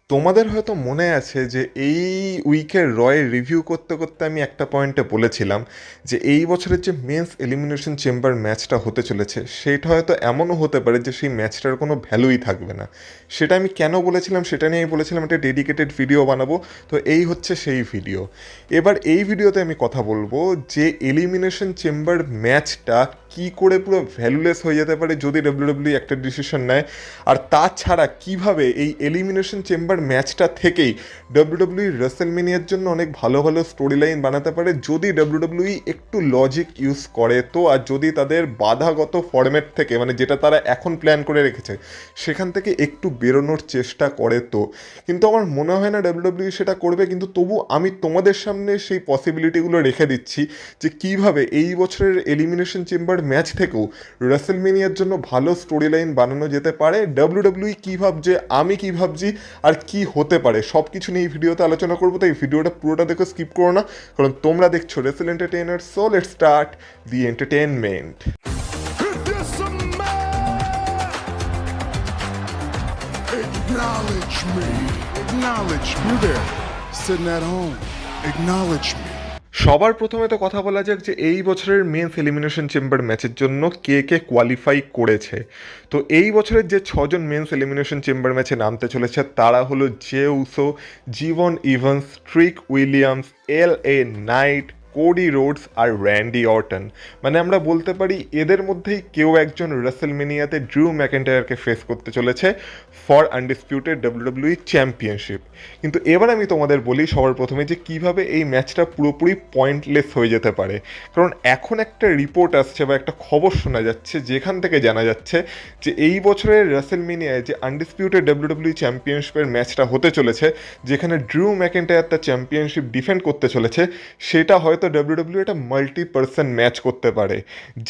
তোমাদের হয়তো মনে আছে যে এই উইকের রয়ের রিভিউ করতে করতে আমি একটা পয়েন্টে বলেছিলাম যে এই বছরের যে মেন্স এলিমিনেশন চেম্বার ম্যাচটা হতে চলেছে সেটা হয়তো এমনও হতে পারে যে সেই ম্যাচটার কোনো ভ্যালুই থাকবে না। সেটা আমি কেন বলেছিলাম সেটা নিয়ে আমি বলেছিলাম একটা ডেডিকেটেড ভিডিও বানাবো। তো এই হচ্ছে সেই ভিডিও। এবার এই ভিডিওতে আমি কথা বলবো যে এলিমিনেশন চেম্বার ম্যাচটা কি করে পুরো ভ্যালুলেস হয়ে যেতে পারে যদি ডাব্লিউডাব্লিউ একটা ডিসিশন নেয়, আর তাছাড়া কিভাবে এই এলিমিনেশন চেম্বার ম্যাচটা থেকেই ডাব্লিউডাব্লিউ রেসেলমেনিয়ার জন্য অনেক ভালো ভালো স্টোরি লাইন বানাতে পারে যদি ডাব্লিউডাব্লিউ একটু লজিক ইউজ করে। তো আর যদি তাদের বাধাগত ফরম্যাট থেকে মানে যেটা তারা এখন প্ল্যান করে রেখেছে সেখান থেকে একটু বেরোনোর চেষ্টা করে। তো কিন্তু আমার মনে হয় না ডাব্লিউডাব্লিউ সেটা করবে, কিন্তু তবু আমি তোমাদের সামনে সেই পসিবিলিটিগুলো রেখে দিচ্ছি যে কিভাবে এই বছরের এলিমিনেশন চেম্বার ম্যাচ থেকেও রেসেলমেনিয়ার জন্য ভালো স্টোরি লাইন বানানো যেতে পারে। ডাব্লিউডাব্লিউ কী ভাবছে, আমি কী ভাবছি, আর কি হতে পারে সব কিছু নিয়ে এই ভিডিওতে আলোচনা করবো। তো এই ভিডিওটা পুরোটা দেখো, স্কিপ করো না, কারণ তোমরা দেখছো Rachel entertainer. So let's start the entertainment. Acknowledge me. Acknowledge me. You there, sitting at home. Acknowledge me. সবার প্রথমে তো কথা বলা যাক যে এই বছরের মেন্স এলিমিনেশন চেম্বার ম্যাচের জন্য কে কে কোয়ালিফাই করেছে। তো এই বছরের যে ছজন মেন্স এলিমিনেশন চেম্বার ম্যাচে নামতে চলেছে তারা হলো Jey Uso, Jevon Evans, Trick Williams, L Knight, Cody Rhodes আর র্যান্ডি অর্টন। মানে আমরা বলতে পারি এদের মধ্যেই কেউ একজন রেসেলমেনিয়াতে ড্রু ম্যাকেন্টায়ারকে ফেস করতে চলেছে ফর আনডিসপিউটেড ডাব্লিউডাব্লিউই চ্যাম্পিয়নশিপ। কিন্তু এবার আমি তোমাদের বলি সবার প্রথমে যে কিভাবে এই ম্যাচটা পুরোপুরি পয়েন্টলেস হয়ে যেতে পারে। কারণ এখন একটা রিপোর্ট আসছে বা একটা খবর শোনা যাচ্ছে যেখান থেকে জানা যাচ্ছে যে এই বছরের রেসেলমেনিয়ায় যে আনডিসপিউটেড ডাব্লিউডাব্লিউই চ্যাম্পিয়নশিপের ম্যাচটা হতে চলেছে, যেখানে ড্রু ম্যাকেন্টায়ার তার চ্যাম্পিয়নশিপ ডিফেন্ড করতে চলেছে, সেটা হয়তো ডাব্লিউডাব্লিউ একটা মাল্টি পার্সন ম্যাচ করতে পারে।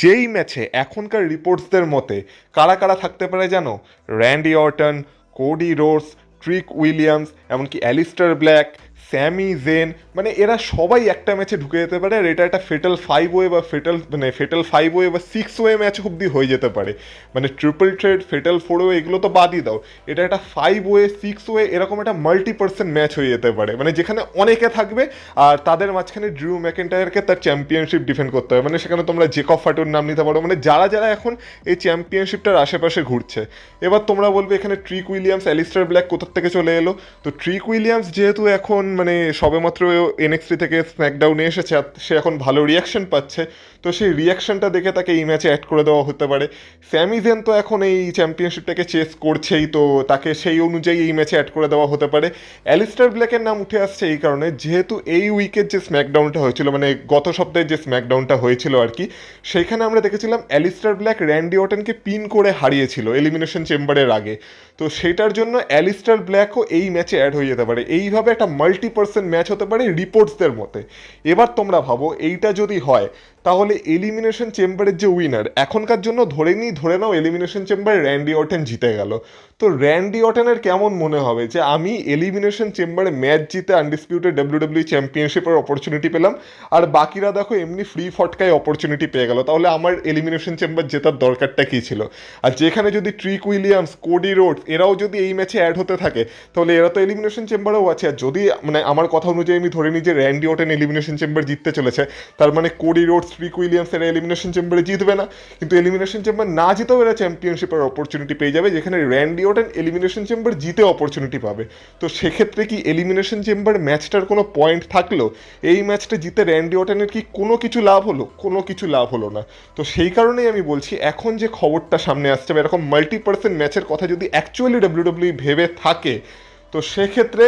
যেই ম্যাচে এখনকার রিপোর্টসদের মতে কারা কারা থাকতে পারে জানো? Randy Orton, Cody Rhodes, Trick Williams, এমনকি অ্যালিস্টার ব্ল্যাক, স্যামি জেন, মানে এরা সবাই একটা ম্যাচে ঢুকে যেতে পারে। আর এটা একটা ফেটাল 5 ওয়ে বা ফেটাল 5 ওয়ে বা 6 ওয়ে ম্যাচ অব্দি হয়ে যেতে পারে। মানে ট্রিপল থ্রেড, ফেটাল 4 ওয়ে এগুলো তো বাদই দাও, এটা একটা 5 ওয়ে 6 ওয়ে এরকম একটা মাল্টি পার্সন ম্যাচ হয়ে যেতে পারে। মানে যেখানে অনেকে থাকবে আর তাদের মাঝখানে ড্রু ম্যাকেন্টায়ারকে তার চ্যাম্পিয়নশিপ ডিফেন্ড করতে হবে। মানে সেখানে তোমরা জেকব ফাটুর নাম নিতে পারো, মানে যারা যারা এখন এই চ্যাম্পিয়নশিপটার আশেপাশে ঘুরছে। এবার তোমরা বলবে এখানে ট্রিক উইলিয়ামস, অ্যালিস্টার ব্ল্যাক কোথার থেকে চলে এলো? তো ট্রিক উইলিয়ামস যেহেতু এখন মানে সবেমাত্র এনএক্সটি থেকে স্ম্যাকডাউনে এসেছে, সে এখন ভালো রিয়াকশন পাচ্ছে, তো সেই রিয়াকশনটা দেখে তাকে এই ম্যাচে অ্যাড করে দেওয়া হতে পারে। স্যামি জেন তো এখন এই চ্যাম্পিয়নশিপটাকে চেস করছেই, তো তাকে সেই অনুযায়ী এই ম্যাচে অ্যাড করে দেওয়া হতে পারে। অ্যালিস্টার ব্ল্যাকের নাম উঠে আসছে এই কারণে যেহেতু এই উইকের যে স্ম্যাকডাউনটা হয়েছিল, মানে গত সপ্তাহে যে স্ম্যাকডাউনটা হয়েছিল আর কি, সেইখানে আমরা দেখেছিলাম অ্যালিস্টার ব্ল্যাক র্যান্ডি অর্টনকে পিন করে হারিয়েছিল এলিমিনেশন চেম্বারের আগে। তো সেটার জন্য অ্যালিস্টার ব্ল্যাকও এই ম্যাচে অ্যাড হয়ে যেতে পারে। এইভাবে একটা মাল্টি পার্সন ম্যাচ হতে পারে রিপোর্টসদের মতে। এবার তোমরা ভাবো এইটা যদি হয় তাহলে এলিমিনেশন চেম্বারের যে উইনার এখনকার জন্য ধরে নাও এলিমিনেশন চেম্বারে র্যান্ডি অর্টন জিতে গেল। তো র্যান্ডি অর্টনের কেমন মনে হবে যে আমি এলিমিনেশন চেম্বারে ম্যাচ জিতে আনডিসপিউটেড ডাব্লিউডাব্লিউ চ্যাম্পিয়নশিপের অপরচুনিটি পেলাম, আর বাকিরা দেখো এমনি ফ্রি ফটকায় অপরচুনিটি পেয়ে গেল। তাহলে আমার এলিমিনেশন চেম্বার জেতার দরকারটা কী ছিল? আর যেখানে যদি ট্রিক উইলিয়ামস, কোডি রোডস এরাও যদি এই ম্যাচে অ্যাড হতে থাকে তাহলে এরা তো এলিমিনেশন চেম্বারেও আছে। আর যদি মানে আমার কথা অনুযায়ী আমি ধরে নিই যে র্যান্ডি অর্টন এলিমিনেশন চেম্বার জিততে চলেছে, তার মানে কোডি রোডস, ট্রিক উইলিয়ামস এরা এলিমিনেশন চেম্বারে জিতবে না, কিন্তু এলিমিনেশন চেম্বার না জিতেও এরা চ্যাম্পিয়নশিপের অপরচুনিটি পেয়ে যাবে, যেখানে র্যান্ডি অর্টন এলিমিনেশন চেম্বার জিতে অপরচুনিটি পাবে। তো সেক্ষেত্রে কি এলিমিনেশন চেম্বার ম্যাচটার কোনো পয়েন্ট থাকলো? এই ম্যাচটা জিতে র্যান্ডি অর্টনের কি কোনো কিছু লাভ হলো? কোনো কিছু লাভ হলো না। তো সেই কারণেই আমি বলছি এখন যে খবরটা সামনে আসছে বা এরকম মাল্টি পার্সন ম্যাচের কথা যদি অ্যাকচুয়ালি ডাব্লিউডাব্লিউ ভেবে থাকে, তো সেক্ষেত্রে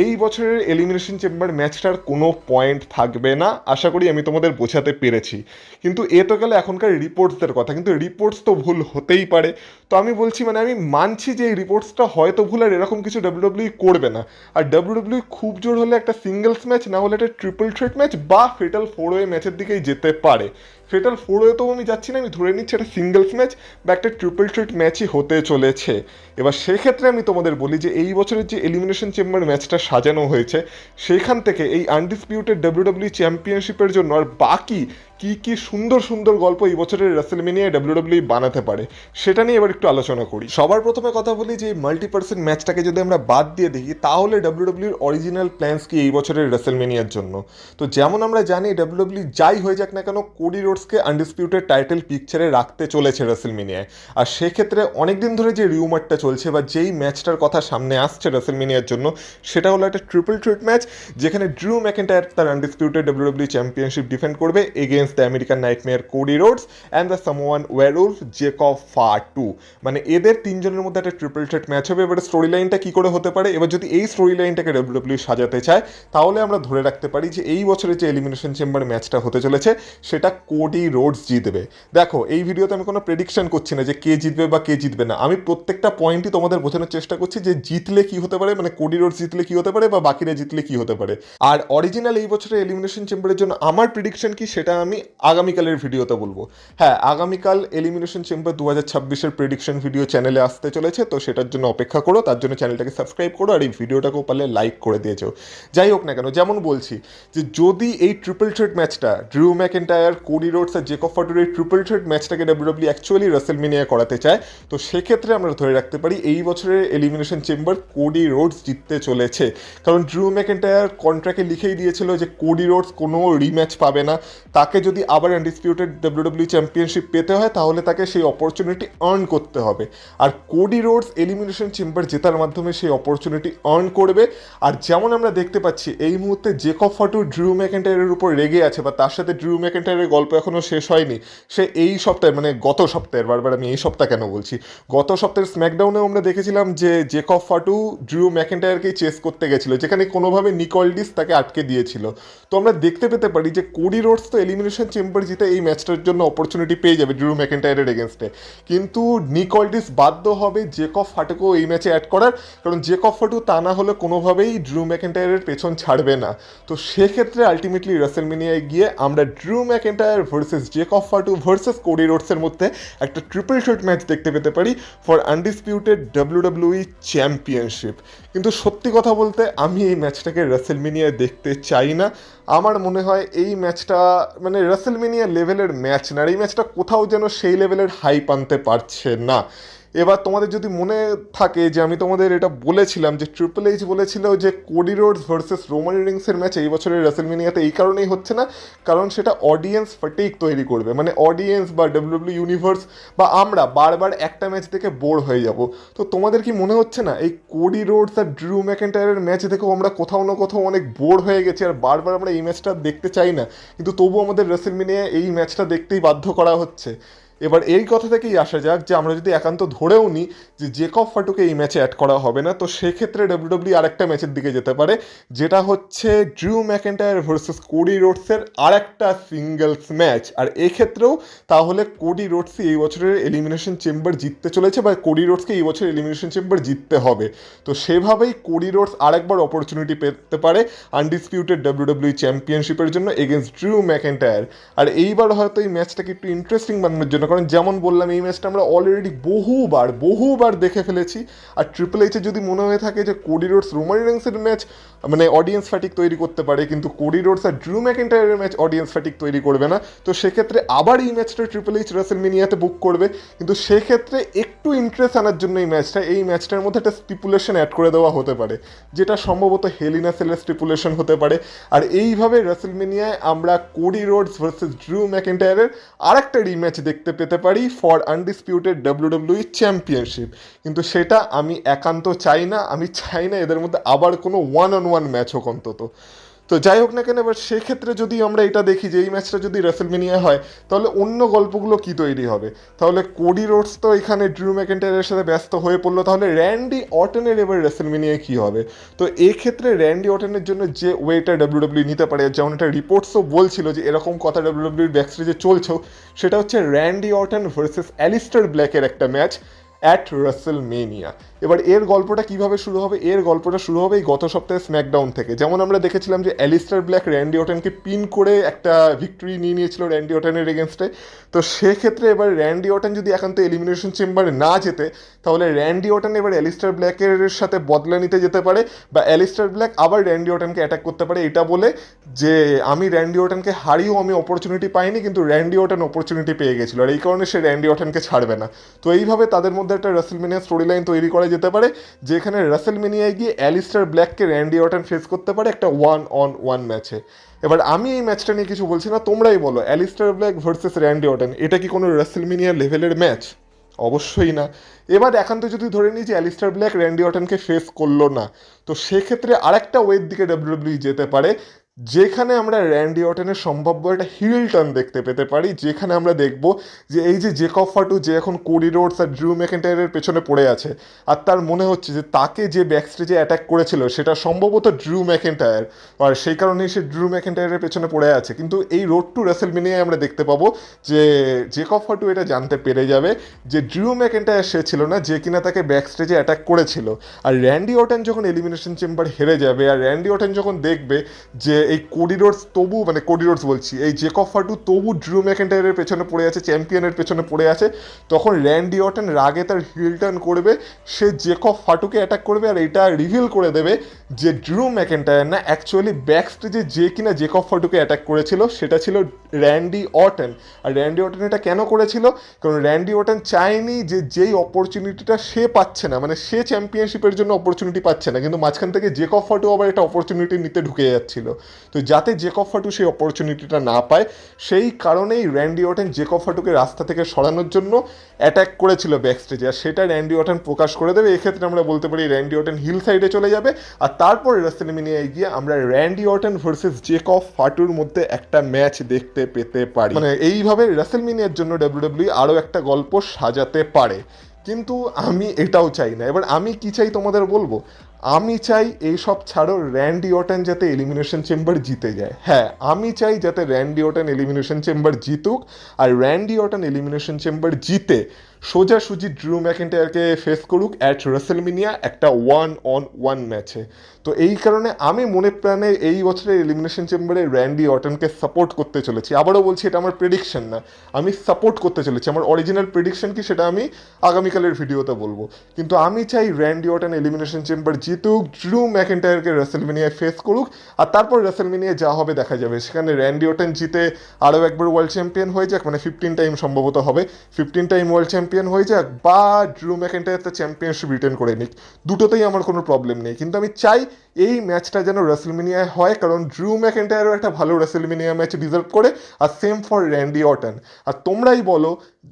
এই বছরের এলিমিনেশন চেম্বার ম্যাচটার কোনো পয়েন্ট থাকবে না। আশা করি আমি তোমাদের বোঝাতে পেরেছি। কিন্তু এ তো গেলে এখনকার রিপোর্টসদের কথা, কিন্তু রিপোর্টস তো ভুল হতেই পারে। তো আমি বলছি মানে আমি মানছি যে এই রিপোর্টসটা হয়তো ভুল, আর এরকম কিছু ডাব্লিউডাব্লিউ করবে না। আর ডাব্লিউডাব্লিউ খুব জোর হলে একটা সিঙ্গেলস ম্যাচ, না হলে একটা ট্রিপল থ্রেট ম্যাচ বা ফেটাল 4 ওয়ে ম্যাচের দিকেই যেতে পারে। ফেটাল 4 ওয়ে তো আমি যাচ্ছি না, আমি ধরে নিচ্ছি একটা সিঙ্গেলস ম্যাচ বা একটা ট্রিপল থ্রেট ম্যাচই হতে চলেছে। এবার সেক্ষেত্রে আমি তোমাদের বলি যে এই বছরের যে এলিমিনেশন চেম্বার ম্যাচটা সাজানো হয়েছে সেখান থেকে এই আনডিসপিউটেড ডাব্লিউডাব্লিউ চ্যাম্পিয়নশিপের জন্য আর বাকি কি সুন্দর সুন্দর গল্প এই বছরের রেসেলমেনিয়ায় ডাব্লিউডাব্লিউ বানাতে পারে সেটা নিয়ে এবার একটু আলোচনা করি। সবার প্রথমে কথা বলি যে মাল্টিপার্সন ম্যাচটাকে যদি আমরা বাদ দিয়ে দেখি তাহলে ডাব্লিউডাব্লিউর অরিজিনাল প্ল্যান্স কি এই বছরের রেসেলমেনিয়ার জন্য। তো যেমন আমরা জানি ডাব্লিউডাব্লিউ যাই হয়ে যাক না কেন কোডি রোডসকে আনডিসপিউটেড টাইটেল পিকচারে রাখতে চলেছে রেসেলমেনিয়ায়। আর সেক্ষেত্রে অনেকদিন ধরে যে রিউমারটা চলছে বা যেই ম্যাচটার কথা সামনে আসছে রেসেলমেনিয়ার জন্য সেটা হলো একটা ট্রিপল থ্রেট ম্যাচ, যেখানে ড্রু ম্যাকেন্টায়ার তার আনডিসপিউটেড ডাব্লিউডাব্লিউ চ্যাম্পিয়নশিপ ডিফেন্ড করবে against the American nightmare Cody Rhodes and the Samoan werewolf Jacob Fatu. মানে এদের তিনজনের মধ্যে একটা ট্রিপল থ্রেট ম্যাচ হবে। এবারে স্টোরি লাইনটা কী করে হতে পারে, এবার যদি এই স্টোরি লাইনটাকে ডাব্লিউডাব্লিউ সাজাতে চায় তাহলে আমরা ধরে রাখতে পারি যে এই বছরের যে এলিমিনেশন চেম্বার ম্যাচটা হতে চলেছে সেটা কোডি রোডস জিতবে। দেখো এই ভিডিওতে আমি কোনো প্রেডিকশন করছি না যে কে জিতবে বা কে জিতবে না, আমি প্রত্যেকটা পয়েন্টই তোমাদের বোঝানোর চেষ্টা করছি যে জিতলে কি হতে পারে, মানে কোডি রোডস জিতলে কি হতে পারে বা বাকিরা জিতলে কি হতে পারে। আর অরিজিনাল এই বছরের এলিমিনেশন চেম্বারের জন্য আমার প্রেডিকশন কি সেটা আমি আগামীকালের ভিডিওতে বলবো। হ্যাঁ, আগামীকাল এলিমিনেশন চেম্বার 2026-এর প্রেডিকশন ভিডিও চ্যানেলে আসতে চলেছে, তো সেটার জন্য অপেক্ষা করো, তার জন্য চ্যানেলটাকে সাবস্ক্রাইব করো আর এই ভিডিওটাকেও পারলে লাইক করে দিয়েছো। যাই হোক না কেন, যেমন বলছি যে যদি এই ট্রিপল থ্রেট ম্যাচটা ড্রু ম্যাকেন্টায়ার কোডি রোডস আর জেকব ফাটুর এই ট্রিপল থ্রেট ম্যাচটাকে ডাব্লিউডাব্লিউ অ্যাকচুয়ালি রেসেলমেনিয়া করাতে চায়, তো সেক্ষেত্রে আমরা ধরে রাখতে পারি এই বছরের এলিমিনেশন চেম্বার কোডি রোডস জিততে চলেছে। কারণ ড্রু ম্যাকেন্টায়ার কন্ট্রাক্টে লিখেই দিয়েছিল যে কোডি রোডস কোনো রিম্যাচ পাবে না, তাকে যদি আবার আনডিসপিউটেড ডাব্লিউডাব্লিউ চ্যাম্পিয়নশিপ পেতে হয় তাহলে তাকে সেই অপরচুনিটি আর্ন করতে হবে। আর কোডি রোডস এলিমিনেশন চেম্বার জেতার মাধ্যমে সেই অপরচুনিটি আর্ন করবে। আর যেমন আমরা দেখতে পাচ্ছি এই মুহূর্তে জেকব ফাটু ড্রু ম্যাকেন্টায়ারের উপর রেগে আছে, বা তার সাথে ড্রু ম্যাকেন্টায়ারের গল্প এখনও শেষ হয়নি। সে এই সপ্তাহে, মানে গত সপ্তাহের, বারবার আমি এই সপ্তাহ কেন বলছি, গত সপ্তাহের স্ম্যাকডাউনেও আমরা দেখেছিলাম যে জেকব ফাটু ড্রু ম্যাকেন্টায়ারকেই চেস করতে গেছিলো, যেখানে কোনোভাবে নিক অল্ডিস তাকে আটকে দিয়েছিল। তো আমরা দেখতে পেতে পারি যে কোডি রোডস তো এলিমিনেশন চেম্বার জিতে এই ম্যাচটার জন্য অপরচুনিটি পেয়ে যাবে ড্রু ম্যাকেন্টায়ারের এগেনস্টে, কিন্তু নিক অল্ডিস বাধ্য হবে জেকব ফাটুকেও এই ম্যাচে অ্যাড করার, কারণ জেকব ফাটু তা না হলে কোনোভাবেই ড্রু ম্যাকেন্টায়ারের পেছন ছাড়বে না। তো সেক্ষেত্রে আলটিমেটলি রেসেলমেনিয়ায় গিয়ে আমরা ড্রু ম্যাকেন্টায়ার versus Jacob Fatu versus Cody রোডসের মধ্যে একটা ট্রিপল থ্রেট ম্যাচ দেখতে পেতে পারি ফর আনডিসপিউটেড ডাব্লিউডাব্লিউই চ্যাম্পিয়নশিপ। কিন্তু সত্যি কথা বলতে আমি এই ম্যাচটাকে রেসেলমেনিয়ায় দেখতে চাই না। আমার মনে হয় এই ম্যাচটা মানে রেসেলমেনিয়া লেভেলের ম্যাচ না, আর এই ম্যাচটা কোথাও যেন সেই লেভেলের হাইপ আনতে পারছে না। এবার তোমাদের যদি মনে থাকে যে আমি তোমাদের এটা বলেছিলাম যে ট্রিপল এইচ বলেছিল যে কোডি রোডস ভার্সেস রোমান রিংসের ম্যাচ এই বছরের রেসেলমেনিয়াতে এই কারণেই হচ্ছে না, কারণ সেটা অডিয়েন্স ফ্যাটিগ তৈরি করবে, মানে অডিয়েন্স বা ডাব্লিউডাব্লিউ ইউনিভার্স বা আমরা বারবার একটা ম্যাচ দেখে বোর হয়ে যাব। তো তোমাদের কি মনে হচ্ছে না এই কোডি রোডস আর ড্রু ম্যাকেন্টায়ারের ম্যাচ দেখেও আমরা কোথাও না কোথাও অনেক বোর হয়ে গেছি আর বারবার আমরা এই ম্যাচটা দেখতে চাই না, কিন্তু তবু আমাদের রেসেলমেনিয়ায় এই ম্যাচটা দেখতেই বাধ্য করা হচ্ছে। এবার এই কথা থেকেই আসা যাক যে আমরা যদি একান্ত ধরেও নিই যে জেকব ফাটুকে এই ম্যাচে অ্যাড করা হবে না, তো সেক্ষেত্রে ডাব্লিউডাব্লিউ আরেকটা ম্যাচের দিকে যেতে পারে, যেটা হচ্ছে ড্রু ম্যাকেন্টায়ার ভার্সেস কোডি রোডসের আরেকটা সিঙ্গলস ম্যাচ। আর এক্ষেত্রেও তাহলে কোডি রোডসই এই বছরের এলিমিনেশন চেম্বার জিততে চলেছে, বা কোডি রোডসকে এই বছর এলিমিনেশন চেম্বার জিততে হবে। তো সেভাবেই কোডি রোডস আরেকবার অপরচুনিটি পেতে পারে আনডিসপিউটেড ডাব্লিউডাব্লিউ চ্যাম্পিয়নশিপের জন্য এগেনস্ট ড্রু ম্যাকেন্টায়ার। আর এইবার হয়তো এই ম্যাচটাকে একটু ইন্টারেস্টিং বানানোর জন্য, কারণ যেমন বললাম এই ম্যাচটা আমরা অলরেডি বহুবার দেখে ফেলেছি। আর ট্রিপল এইচে যদি মনে হয়ে থাকে যে কোডি রোডস রোমান রিংসের ম্যাচ মানে অডিয়েন্স ফ্যাটিক তৈরি করতে পারে, কিন্তু কোডি রোডস আর ড্রু ম্যাকেন্টায়ারের ম্যাচ অডিয়েন্স ফ্যাটিক তৈরি করবে না, তো সেক্ষেত্রে আবার এই ম্যাচটা ট্রিপল এইচ রেসেলমেনিয়াতে বুক করবে। কিন্তু সেক্ষেত্রে একটু ইন্টারেস্ট আনার জন্য এই ম্যাচটার মধ্যে একটা স্টিপুলেশন অ্যাড করে দেওয়া হতে পারে, যেটা সম্ভবত হেল ইন আ সেলের স্টিপুলেশন হতে পারে। আর এইভাবে রেসেলমেনিয়ায় আমরা কোডি রোডস ভার্সেস ড্রু ম্যাকেন্টায়ারের আরেকটা রিম্যাচ দেখতে পেতে পারি ফর আনডিসপিউটেড ডাব্লিউডাব্লিউই চ্যাম্পিয়নশিপ। কিন্তু সেটা আমি একান্ত চাই না, আমি চাই না এদের মধ্যে আবার কোনো ওয়ান অন ওয়ান ম্যাচ হোক অন্তত। তো যাই হোক না কেন, এবার সেক্ষেত্রে যদি আমরা এটা দেখি যে এই ম্যাচটা যদি রেসেলমেনিয়া হয় তাহলে অন্য গল্পগুলো কি তৈরি হবে। তাহলে কোডি রোডস তো এখানে ড্রু ম্যাকেন্টায়ারের সাথে ব্যস্ত হয়ে পড়লো, তাহলে র্যান্ডি অর্টনের এবার রেসেলমেনিয়ায় কী হবে। তো এক্ষেত্রে র্যান্ডি অর্টনের জন্য যে ওয়েটা ডাব্লিউডাব্লিউ নিতে পারে, যেমন একটা রিপোর্টসও বলছিল যে এরকম কথা ডাব্লিউডাব্লিউর ব্যাকস্টেজে চলছেও, সেটা হচ্ছে র্যান্ডি অর্টন ভার্সেস অ্যালিস্টার ব্ল্যাকের একটা ম্যাচ অ্যাট রেসেলমেনিয়া। এবার এর গল্পটা কিভাবে শুরু হবে? এর গল্পটা শুরু হবে এই গত সপ্তাহে স্ম্যাকডাউন থেকে। যেমন আমরা দেখেছিলাম যে অ্যালিস্টার ব্ল্যাক র্যান্ডি অর্টনকে পিন করে একটা ভিক্টরি নিয়ে নিয়েছিল র্যান্ডি অর্টনের এগেনস্টে। তো সেক্ষেত্রে এবার র্যান্ডি অর্টন যদি একান্ত এলিমিনেশন চেম্বারে না যেতে, তাহলে র্যান্ডি অর্টন এবার অ্যালিস্টার ব্ল্যাকের সাথে বদলা নিতে যেতে পারে, বা অ্যালিস্টার ব্ল্যাক আবার র্যান্ডি অর্টনকে অ্যাটাক করতে পারে এটা বলে যে আমি র্যান্ডি অর্টনকে হারিয়েও আমি অপরচুনিটি পাইনি, কিন্তু র্যান্ডি অর্টন অপরচুনিটি পেয়ে গেছিলো, আর এই কারণে সে র্যান্ডি অর্টনকে ছাড়বে না। তো এইভাবে তাদের মধ্যে একটা রাসেলমেনিয়া স্টোরি লাইন তৈরি করা যেতে পারে, যেখানে রাসেলমেনিয়ায় গিয়ে অ্যালিস্টার ব্ল্যাককে র্যান্ডি অর্টন ফেস করতে পারে একটা 1-on-1 ম্যাচে। এবার আমি এই ম্যাচটা নিয়ে কিছু বলছি না, তোমরাই বলো, Aleister Black versus Randy Orton এটা কি কোনো রাসেলমেনিয়া লেভেলের ম্যাচ? অবশ্যই না। এবার একান্ত যদি ধরে নিই যে অ্যালিস্টার ব্ল্যাক র্যান্ডি অর্টনকে ফেস করলো না, তো সেক্ষেত্রে আরেকটা ওয়ের দিকে ডাব্লিউডাব্লিউ যেতে পারে, যেখানে আমরা র্যান্ডি অর্টনের সম্ভাব্য একটা হিল টার্ন দেখতে পেতে পারি, যেখানে আমরা দেখব যে এই যে জেকব ফাটু যে এখন কোডি রোডস আর ড্রু ম্যাকেন্টায়ারের পেছনে পড়ে আছে, আর তার মনে হচ্ছে যে তাকে যে ব্যাকস্টেজে অ্যাটাক করেছিল সেটা সম্ভবত ড্রু ম্যাকেন্টায়ার, আর সেই কারণেই সে ড্রু ম্যাকেন্টায়ারের পেছনে পড়ে আছে। কিন্তু এই রোড টু রেসলমেনিয়ায় আমরা দেখতে পাবো যে জেকব ফাটু এটা জানতে পেরে যাবে যে ড্রু ম্যাকেন্টায়ার সে ছিল না যে কিনা তাকে ব্যাকস্টেজে অ্যাটাক করেছিল। আর র্যান্ডি অর্টন যখন এলিমিনেশন চেম্বার হেরে যাবে, আর র্যান্ডি অর্টন যখন দেখবে যে এই কোডিডোর্স তবু, মানে কোডিডোর্স বলছি, এই জেকব ফাটু তবু ড্রু ম্যাকেন্টায়ারের পেছনে পড়ে আছে, চ্যাম্পিয়নের পেছনে পড়ে আছে, তখন র্যান্ডি অর্টন রাগে তার হিল টার্ন করবে, সে জেকব ফাটুকে অ্যাটাক করবে, আর এটা রিভিল করে দেবে যে ড্রু ম্যাকেন্টায়ার না, অ্যাকচুয়ালি ব্যাক স্টেজে যে কিনা জেকব ফাটুকে অ্যাটাক করেছিল সেটা ছিল র্যান্ডি অর্টন। আর র্যান্ডি অর্টন এটা কেন করেছিল? কারণ র্যান্ডি অর্টন চায়নি যে যেই অপরচুনিটিটা সে পাচ্ছে না, মানে সে চ্যাম্পিয়নশিপের জন্য অপরচুনিটি পাচ্ছে না, কিন্তু মাঝখান থেকে জেকব ফাটু আবার এটা অপরচুনিটি নিতে ঢুকে যাচ্ছিল। তো যাতে জেকব ফাটু সেই অপরচুনিটিটা না পায়, সেই কারণেই র্যান্ডি অর্টন জেকব ফাটুকে রাস্তা থেকে সরানোর জন্য অ্যাটাক করেছিল ব্যাকস্টেজে, আর সেটা র্যান্ডি অর্টন প্রকাশ করে দেবে। এক্ষেত্রে আমরা বলতে পারি র্যান্ডি অর্টন হিল সাইডে চলে যাবে, আর তারপর রাসেলমেনিয়ায় গিয়ে আমরা র্যান্ডি অর্টন ভার্সেস জেকব ফাটুর মধ্যে একটা ম্যাচ দেখতে পেতে পারি। মানে এইভাবে রাসেলমেনিয়ার জন্য ডাব্লিউডাব্লিউ আরও একটা গল্প সাজাতে পারে। কিন্তু আমি এটাও চাই না। এবার আমি কি চাই তোমাদের বলবো। আমি চাই এইসব ছাড়ো র্যান্ডি অর্টন যাতে এলিমিনেশন চেম্বার জিতে যায়। হ্যাঁ, আমি চাই যাতে র্যান্ডি অর্টন এলিমিনেশন চেম্বার জিতুক, আর র্যান্ডি অর্টন এলিমিনেশন চেম্বার জিতে সোজাসুজি ড্রু ম্যাকেন্টায়ারকে ফেস করুক অ্যাট রাসেলমেনিয়া একটা 1-on-1 ম্যাচে। তো এই কারণে আমি মনে প্রাণে এই বছরের এলিমিনেশন চেম্বারে র্যান্ডি অর্টনকে সাপোর্ট করতে চলেছি। আবারও বলছি, এটা আমার প্রেডিকশন না, আমি সাপোর্ট করতে চলেছি। আমার অরিজিনাল প্রেডিকশন কি সেটা আমি আগামীকালের ভিডিওতে বলবো, কিন্তু আমি চাই র্যান্ডি অর্টন এলিমিনেশন চেম্বার জিতুক, ড্রু ম্যাকেন্টায়ারকে রাসেলমেনিয়ায় ফেস করুক, আর তারপর রাসেলমেনিয়ায় যা হবে দেখা যাবে। সেখানে র্যান্ডি অর্টন জিতে আরও একবার ওয়ার্ল্ড চ্যাম্পিয়ন হয়ে যাক, মানে 15 টাইম সম্ভবত হবে, 15 টাইম ওয়ার্ল্ড চ্যাম্পিয়ন হয়ে যাক, বা ড্রু ম্যাকেন্টায়ার তার চ্যাম্পিয়নশিপ রিটেন করে নিক, দুটোতেই আমার কোনো প্রবলেম নেই। কিন্তু আমি চাই এই ম্যাচটা যেন রাসেলমেনিয়ায় হয়, কারণ ড্রু ম্যাকেন্টায়ারও একটা ভালো রাসেলমেনিয়া ম্যাচ ডিজার্ভ করে, আর সেম ফর র্যান্ডি অর্টন। আর তোমরাই বলো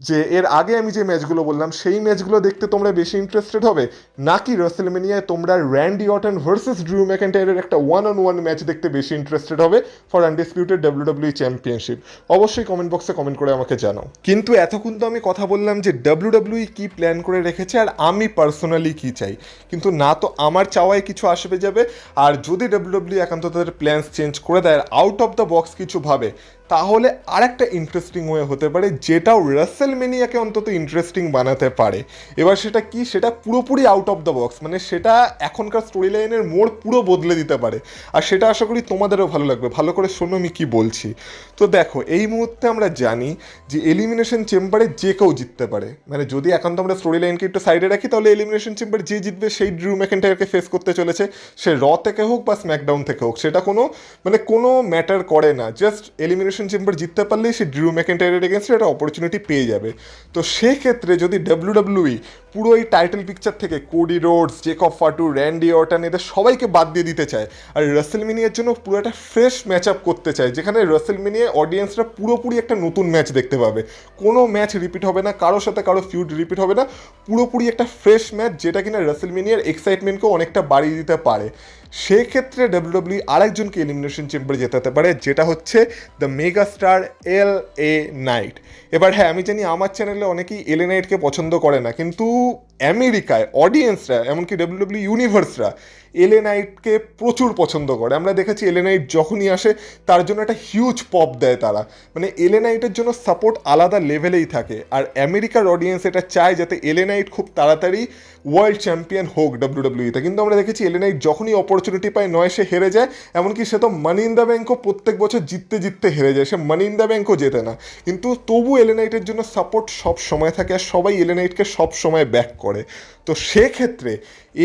যে এর আগে আমি যে ম্যাচগুলো বললাম সেই ম্যাচগুলো দেখতে তোমরা বেশি ইন্টারেস্টেড হবে, নাকি রাসেলমেনিয়ায় তোমরা র্যান্ডি অর্টন ভার্সেস ড্রু ম্যাকেন্টায়ারের একটা 1-on-1 ম্যাচ দেখতে বেশি ইন্টারেস্টেড হবে ফর আনডিসপিউটেড ডাব্লিউডাব্লিউ চ্যাম্পিয়নশিপ? অবশ্যই কমেন্ট বক্সে কমেন্ট করে আমাকে জানাও। কিন্তু এতক্ষণ তো আমি কথা বললাম যে ডাব্লিউডাব্লিউ কি প্ল্যান করে রেখেছে আর আমি পার্সোনালি কি চাই, কিন্তু না তো আমার চাওয়ায় কিছু আসবে যাবে, আর যদি ডাব্লিউডাব্লিউ একান্ত তাদের প্ল্যানস চেঞ্জ করে দেয়, আউট অফ দ্য বক্স কিছু ভাবে, তাহলে আর একটা ইন্টারেস্টিং ওয়ে হতে পারে, যেটাও রাসেলমেনিয়াকে অন্তত ইন্টারেস্টিং বানাতে পারে। এবার সেটা কি, সেটা পুরোপুরি আউট অফ দ্য বক্স, মানে সেটা এখনকার স্টোরি লাইনের মোড় পুরো বদলে দিতে পারে, আর সেটা আশা করি তোমাদেরও ভালো লাগবে। ভালো করে শোনো আমি কি বলছি। তো দেখো, এই মুহূর্তে আমরা জানি যে এলিমিনেশন চেম্বারে যে কেউ জিততে পারে, মানে যদি একান্ত আমরা স্টোরি লাইনকে একটু সাইডে রাখি, তাহলে এলিমিনেশন চেম্বার যে জিতবে সেই ড্রু ম্যাকেন্টায়ারকে ফেস করতে চলেছে, সে র থেকে হোক বা স্ম্যাকডাউন থেকে হোক, সেটা কোনো ম্যাটার করে না। জাস্ট এলিমিনেশন চেম্বার জিততে পারলেই সে ড্রু ম্যাকেন্টায়ারের এগেনস্টে একটা অপরচুনিটি পেয়ে যাবে। তো সেক্ষেত্রে যদি ডাব্লিউডাব্লিউই পুরো এই টাইটেল পিকচার থেকে Cody Rhodes, Jacob Fatu, Randy Orton এদের সবাইকে বাদ দিয়ে দিতে চায়, আর রাসেলমেনিয়ার জন্য পুরো একটা ফ্রেশ ম্যাচ আপ করতে চায়, যেখানে রাসেলমেনিয়ায় অডিয়েন্সরা পুরোপুরি একটা নতুন ম্যাচ দেখতে পাবে, কোনো ম্যাচ রিপিট হবে না, কারোর সাথে কারো ফিউড রিপিট হবে না, পুরোপুরি একটা ফ্রেশ ম্যাচ, যেটা কিনা রাসেলমেনিয়ার এক্সাইটমেন্টকেও অনেকটা বাড়িয়ে দিতে পারে। সেক্ষেত্রে ডাব্লিউডাব্লিউ আরেকজনকে এলিমিনেশন চেম্বারে জেতাতে পারে, যেটা হচ্ছে the mega star LA night. এবার হ্যাঁ, আমি জানি আমার চ্যানেলে অনেকেই LA নাইটকে পছন্দ করে না, কিন্তু আমেরিকায় অডিয়েন্সরা, এমনকি ডাব্লিউডাব্লিউ ইউনিভার্সরা এলে নাইটকে প্রচুর পছন্দ করে। আমরা দেখেছি এলে নাইট যখনই আসে তার জন্য একটা হিউজ পপ দেয় তারা, মানে এলে নাইটের জন্য সাপোর্ট আলাদা লেভেলেই থাকে। আর আমেরিকার অডিয়েন্স এটা চায় যাতে এলে নাইট খুব তাড়াতাড়ি ওয়ার্ল্ড চ্যাম্পিয়ন হোক ডাব্লিউডাব্লিউইতে। কিন্তু আমরা দেখেছি এলে নাইট যখনই অপরচুনিটি পায় নয় সে হেরে যায়, এমনকি সে তো মানি ইন দ্য ব্যাঙ্কও প্রত্যেক বছর জিততে জিততে হেরে যায়, সে মানি ইন দ্য ব্যাঙ্কও জেতে না। কিন্তু তবু এলে নাইটের জন্য সাপোর্ট সব সময় থাকে আর সবাই এলে নাইটকে সব সময় ব্যাক করে। তো সেক্ষেত্রে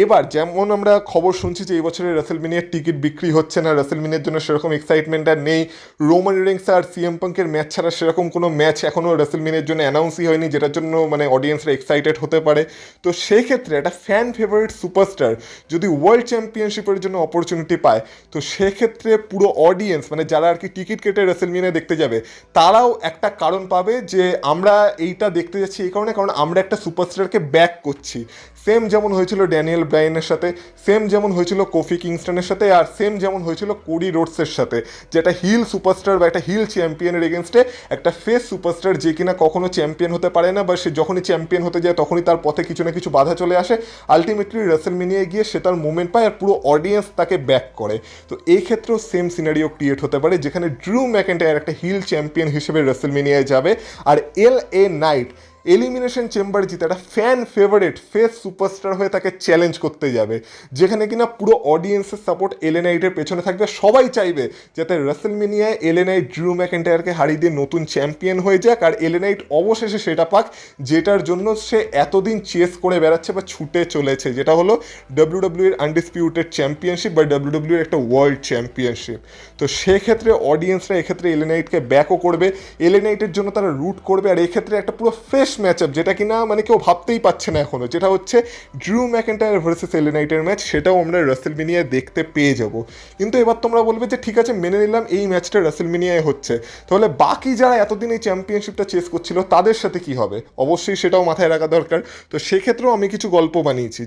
এবার যেমন আমরা খবর শুনছি যে এই বছরের রাসেলমেনিয়ার টিকিট বিক্রি হচ্ছে না, রাসেলমেনিয়ার জন্য সেরকম এক্সাইটমেন্ট আর নেই, রোমান রিংস আর সিএম পাঙ্কের ম্যাচ ছাড়া সেরকম কোনো ম্যাচ এখনও রাসেলমেনিয়ার জন্য অ্যানাউন্সই হয়নি যেটার জন্য মানে অডিয়েন্সরা এক্সাইটেড হতে পারে। তো সেক্ষেত্রে একটা ফ্যান ফেভারিট সুপারস্টার যদি ওয়ার্ল্ড চ্যাম্পিয়নশিপের জন্য অপরচুনিটি পায়, তো সেক্ষেত্রে পুরো অডিয়েন্স মানে যারা আর কি টিকিট কেটে রাসেলমেনিয়া দেখতে যাবে তারাও একটা কারণ পাবে যে আমরা এইটা দেখতে যাচ্ছি এই কারণে, কারণ আমরা একটা সুপারস্টারকে ব্যাক করছি। সেম যেমন হয়েছিল ড্যানিয়েল ব্রায়ানের সাথে, সেম যেমন হয়েছিল কোফি কিংস্টনের সাথে, আর সেম যেমন হয়েছিল কোডি রোডসের সাথে, যেটা হিল সুপারস্টার বা একটা হিল চ্যাম্পিয়নের এগেনস্টে একটা ফেস সুপারস্টার যে কিনা কখনো চ্যাম্পিয়ন হতে পারে না, বা সে যখনই চ্যাম্পিয়ন হতে যায় তখনই তার পথে কিছু না কিছু বাধা চলে আসে, আলটিমেটলি রাসেলমেনিয়ায় গিয়ে সে তার মুভমেন্ট পায় আর পুরো অডিয়েন্স তাকে ব্যাক করে। তো এই ক্ষেত্রেও সেম সিনারিও ক্রিয়েট হতে পারে যেখানে ড্রু ম্যাকেন্টায়ার একটা হিল চ্যাম্পিয়ন হিসেবে রাসেলমেনিয়ায় যাবে আর এল এ নাইট এলিমিনেশন চেম্বার জিতে একটা ফ্যান ফেভারিট ফেস সুপারস্টার হয়ে তাকে চ্যালেঞ্জ করতে যাবে, যেখানে কিনা পুরো অডিয়েন্সের সাপোর্ট এলে নাইটের পেছনে থাকবে। সবাই চাইবে যাতে রাসেলমেনিয়ায় এলে নাইট ড্রু ম্যাকেন্টায়ারকে হারিয়ে দিয়ে নতুন চ্যাম্পিয়ন হয়ে যাক আর এলে নাইট অবশেষে সেটা পাক যেটার জন্য সে এতদিন চেস করে বেড়াচ্ছে বা ছুটে চলেছে, যেটা হলো ডাব্লিউডাব্লিউ এর আনডিসপিউটেড চ্যাম্পিয়নশিপ বা ডাব্লিউডাব্লিউ এর একটা ওয়ার্ল্ড চ্যাম্পিয়নশিপ। তো সেক্ষেত্রে অডিয়েন্সরা এক্ষেত্রে এলে নাইটকে ব্যাকও করবে, এলে নাইটের জন্য তারা রুট করবে, আর এক্ষেত্রে একটা পুরো ফ্রেশ ম্যাচ আপ যেটা কিনা মানে কেউ ভাবতেই পারছে না এখনো, যেটা হচ্ছে ড্রু ম্যাকেন্টায়ার ভার্সেস এলে নাইটের ম্যাচ, সেটাও আমরা রাসেলমেনিয়ায় দেখতে পেয়ে যাব। কিন্তু এবার তোমরা বলবে যে ঠিক আছে মেনে নিলাম এই ম্যাচটা রাসেলমেনিয়ায় হচ্ছে, তাহলে বাকি যারা এতদিন এই চ্যাম্পিয়নশিপটা চেস করছিল তাদের সাথে কি হবে, অবশ্যই সেটাও মাথায় রাখা দরকার। তো সেক্ষেত্রেও আমি কিছু গল্প বানিয়েছি,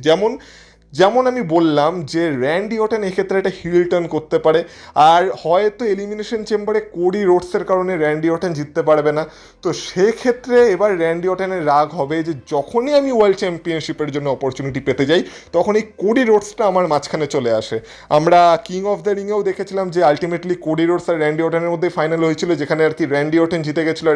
যেমন আমি বললাম যে র্যান্ডি অর্টন এক্ষেত্রে একটা হিল টার্ন করতে পারে, আর হয়তো এলিমিনেশন চেম্বারে কোডি রোডসের কারণে র্যান্ডি অর্টন জিততে পারবে না। তো সেক্ষেত্রে এবার র্যান্ডি অর্টনের রাগ হবে যে যখনই আমি ওয়ার্ল্ড চ্যাম্পিয়নশিপের জন্য অপরচুনিটি পেতে যাই তখন এই কোডি রোডসটা আমার মাঝখানে চলে আসে। আমরা কিং অফ দ্য রিংয়েও দেখেছিলাম যে আলটিমেটলি কোডি রোডস আর র্যান্ডি অর্টনের মধ্যে ফাইনাল হয়েছিল, যেখানে আর কি র্যান্ডি অর্টন জিতে গেছিলো,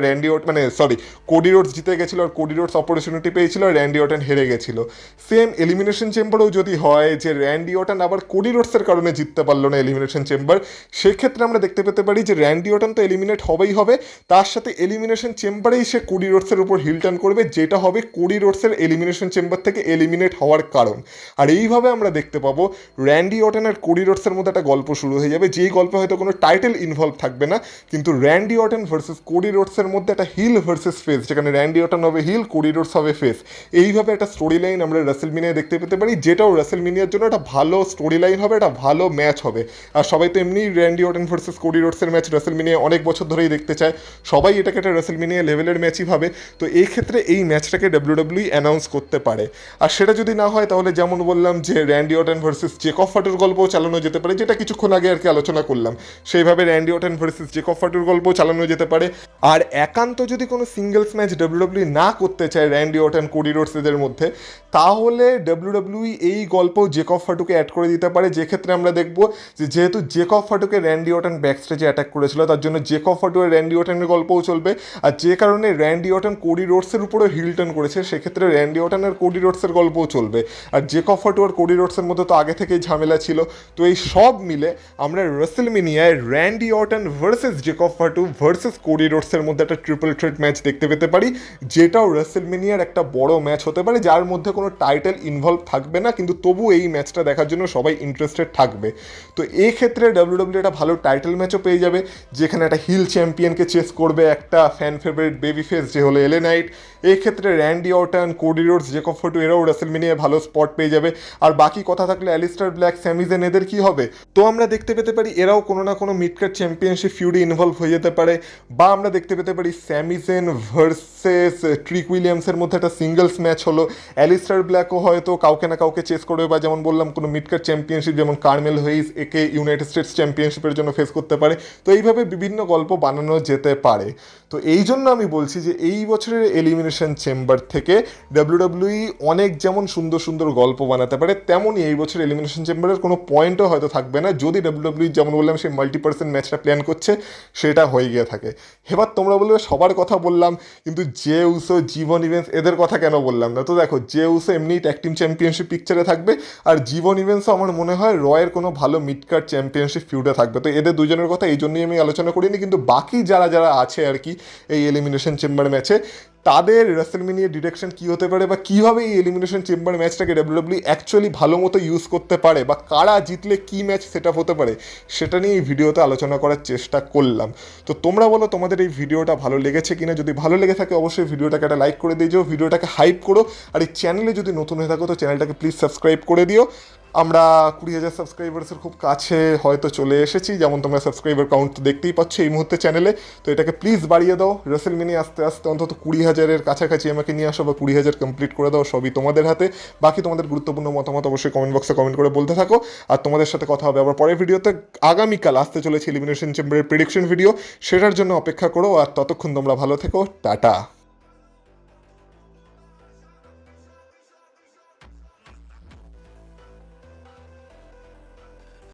কোডি রোডস জিতে গেছিলো আর কোডি রোডস অপরচুনিটি পেয়েছিল আর র্যান্ডি অর্টন হেরে গেছিলো। সেম এলিমিনেশন চেম্বারেও যদি হয় যে র্যান্ডি অর্টন আবার কোডি রোডসের কারণে জিততে পারলো না এলিমিনেশন চেম্বার, সেক্ষেত্রে আমরা দেখতে পেতে পারি যে র্যান্ডি অর্টন তো এলিমিনেট হবেই হবে, তার সাথে এলিমিনেশন চেম্বারেই সে কোডি রোডসের উপর হিল টার্ন করবে, যেটা হবে কোডি রোডসের এলিমিনেশন চেম্বার থেকে এলিমিনেট হওয়ার কারণ। আর এইভাবে আমরা দেখতে পাবো র্যান্ডি অর্টন আর কোডি রোডসের মধ্যে একটা গল্প শুরু হয়ে যাবে, যেই গল্পে হয়তো কোনো টাইটেল ইনভলভ থাকবে না, কিন্তু র্যান্ডি অর্টন ভার্সেস কোডি রোডসের মধ্যে একটা হিল ভার্সেস ফেস, যেখানে র্যান্ডি অর্টন হবে হিল, কোডি রোডস হবে ফেস। এইভাবে একটা স্টোরি লাইন আমরা রাসেলমেনিয়ায় দেখতে পেতে পারি, যেটাও রাসেলমেনিয়ার জন্য একটা ভালো স্টোরি লাইন হবে, একটা ভালো ম্যাচ হবে। আর সবাই তো এমনি র্যান্ডি অর্টন ভার্সেস কোডি রোডসের ম্যাচ রাসেলমেনিয়ায় অনেক বছর ধরেই দেখতে চায়, সবাই এটাকে একটা রাসেলমেনিয়া লেভেলের ম্যাচই ভাবে। তো এই ক্ষেত্রে এই ম্যাচটাকে ডাব্লিউডাব্লিউ অ্যানাউন্স করতে পারে। আর সেটা যদি না হয় তাহলে যেমন বললাম যে র্যান্ডি অর্টন ভার্সেস জেকব ফাটুর গল্পও চালানো যেতে পারে, যেটা কিছুক্ষণ আগে আর কি আলোচনা করলাম, সেইভাবে র্যান্ডি অর্টন ভার্সেস জেকব ফাটুর গল্পও চালানো যেতে পারে। আর একান্ত যদি কোনো সিঙ্গেলস ম্যাচ ডাব্লিউডাব্লিউ না করতে চায় র্যান্ডি অর্টন কোডি রোডসের মধ্যে, তাহলে ডাব্লিউডাব্লিউ এই গল্পও জেকব ফাটুকে অ্যাড করে দিতে পারে, যে ক্ষেত্রে আমরা দেখবো যে যেহেতু জেকব ফাটুকে র্যান্ডি অর্টন ব্যাকস্টেজে অ্যাটাক করেছিল, তার জন্য জেকব ফাটু আর র্যান্ডি অর্টনের গল্পও চলবে। আর যে কারণে র্যান্ডি অর্টন কোডি রোডসের উপরে হিল টার্ন করেছে, সেক্ষেত্রে র্যান্ডি অর্টন আর কোডি রোডসের গল্পও চলবে। আর জেকব ফাটু আর কোডি রোডসের মধ্যে তো আগে থেকেই ঝামেলা ছিল। তো এই সব মিলে আমরা রাসেলমেনিয়ায় Randy Orton versus Jacob Fatu versus Cody রোডসের মধ্যে একটা ট্রিপল থ্রেট ম্যাচ দেখতে পেতে পারি, যেটাও রাসেলমেনিয়ার একটা বড় ম্যাচ হতে পারে, যার মধ্যে কোনো টাইটেল ইনভলভ থাকবে না, কিন্তু তবু এই ম্যাচটা দেখার জন্য সবাই ইন্টারেস্টেড থাকবে। তো এই ক্ষেত্রে ডাব্লিউডাব্লিউ একটা ভালো টাইটেল ম্যাচও পেয়ে যাবে, যেখানে একটা হিল চ্যাম্পিয়নকে চেস করবে একটা ফ্যান ফেভারিট বেবি ফেস যে হলো এলে নাইট। এই ক্ষেত্রে Randy Orton, Cody Rhodes, Jacob Fatu এরাও রাসেলমেনিয়ায় ভালো স্পট পেয়ে যাবে। আর বাকি কথা থাকলে অ্যালিস্টার ব্ল্যাক, স্যামি জেন এদের কী হবে? তো আমরা দেখতে পেতে পারি এরাও কোনো না কোনো মিডকার্ড চ্যাম্পিয়নশিপ ফিউডে ইনভলভ হয়ে যেতে পারে, বা আমরা দেখতে পেতে পারি স্যামি জেন ভার্সেস ট্রিক উইলিয়ামসের মধ্যে একটা সিঙ্গলস ম্যাচ হলো, অ্যালিস্টার ব্ল্যাকও হয়তো কাউকে না কাউকে চেস ফেস করবে, বা যেমন বললাম কোনো মিড কার্ড চ্যাম্পিয়নশিপ যেমন কার্মেল হেইস একে ইউনাইটেড স্টেটস চ্যাম্পিয়নশিপের জন্য ফেস করতে পারে। তো এইভাবে বিভিন্ন গল্প বানানো যেতে পারে। তো এই জন্য আমি বলছি যে এই বছরের এলিমিনেশন চেম্বার থেকে ডাব্লিউডাব্লিউই অনেক যেমন সুন্দর সুন্দর গল্প বানাতে পারে, তেমনই এই বছর এলিমিনেশন চেম্বারের কোনো পয়েন্টও হয়তো থাকবে না যদি ডাব্লিউডাব্লিউই যেমন বললাম সেই মাল্টিপার্সন ম্যাচটা প্ল্যান করছে সেটা হয়ে গিয়ে থাকে। এবার তোমরা বলবে সবার কথা বললাম কিন্তু জে উসো, জীবন ইভেন্টস এদের কথা কেন বললাম না? তো দেখো, জে উসো এমনি ট্যাগ টিম চ্যাম্পিয়নশিপ পিকচারে থাকবে, আর জীবন ইভেন্টসও আমার মনে হয় রয়ের কোনো ভালো মিড কার্ড চ্যাম্পিয়নশিপ ফিউডে থাকবে। তো এদের দুজনের কথা এই জন্যই আমি আলোচনা করিনি, কিন্তু বাকি যারা যারা আছে আর কি এই এলিমিনেশন চেম্বার ম্যাচে, তাদের রেসেলমেনিয়া ডিরেকশন কী হতে পারে, বা কীভাবে এই এলিমিনেশন চেম্বার ম্যাচটাকে ডাব্লিউডাব্লিউ অ্যাকচুয়ালি ভালো মতো ইউজ করতে পারে, বা কারা জিতলে কী ম্যাচ সেট আপ হতে পারে, সেটা নিয়ে এই ভিডিওতে আলোচনা করার চেষ্টা করলাম। তো তোমরা বলো তোমাদের এই ভিডিওটা ভালো লেগেছে কিনা। যদি ভালো লেগে থাকে অবশ্যই ভিডিওটাকে একটা লাইক করে দিও, ভিডিওটাকে হাইপ করো, আর এই চ্যানেলে যদি নতুন হয়ে থাকো তো চ্যানেলটাকে প্লিজ সাবস্ক্রাইব করে দিও। আমরা 20,000 সাবস্ক্রাইবার্সের খুব কাছে হয়তো চলে এসেছি, যেমন তোমরা সাবস্ক্রাইবার কাউন্ট দেখতেই পাচ্ছ এই মুহূর্তে চ্যানেলে। তো এটাকে প্লিজ বাড়িয়ে দাও, রেসেলমেনিয়া আস্তে আস্তে অন্তত 20,000-এর কাছাকাছি আমাকে নিয়ে আসো, বা 20,000 কমপ্লিট করে দাও। সবই তোমাদের হাতে। বাকি তোমাদের গুরুত্বপূর্ণ মতামত অবশ্যই কমেন্ট বক্সে কমেন্ট করে বলতে থাকো। আর তোমাদের সাথে কথা হবে আবার পরের ভিডিওতে। আগামীকাল আসতে চলেছে এলিমিনেশন চেম্বারের প্রেডিকশন ভিডিও, সেটার জন্য অপেক্ষা করো। আর ততক্ষণ তোমরা ভালো থেকো, টাটা।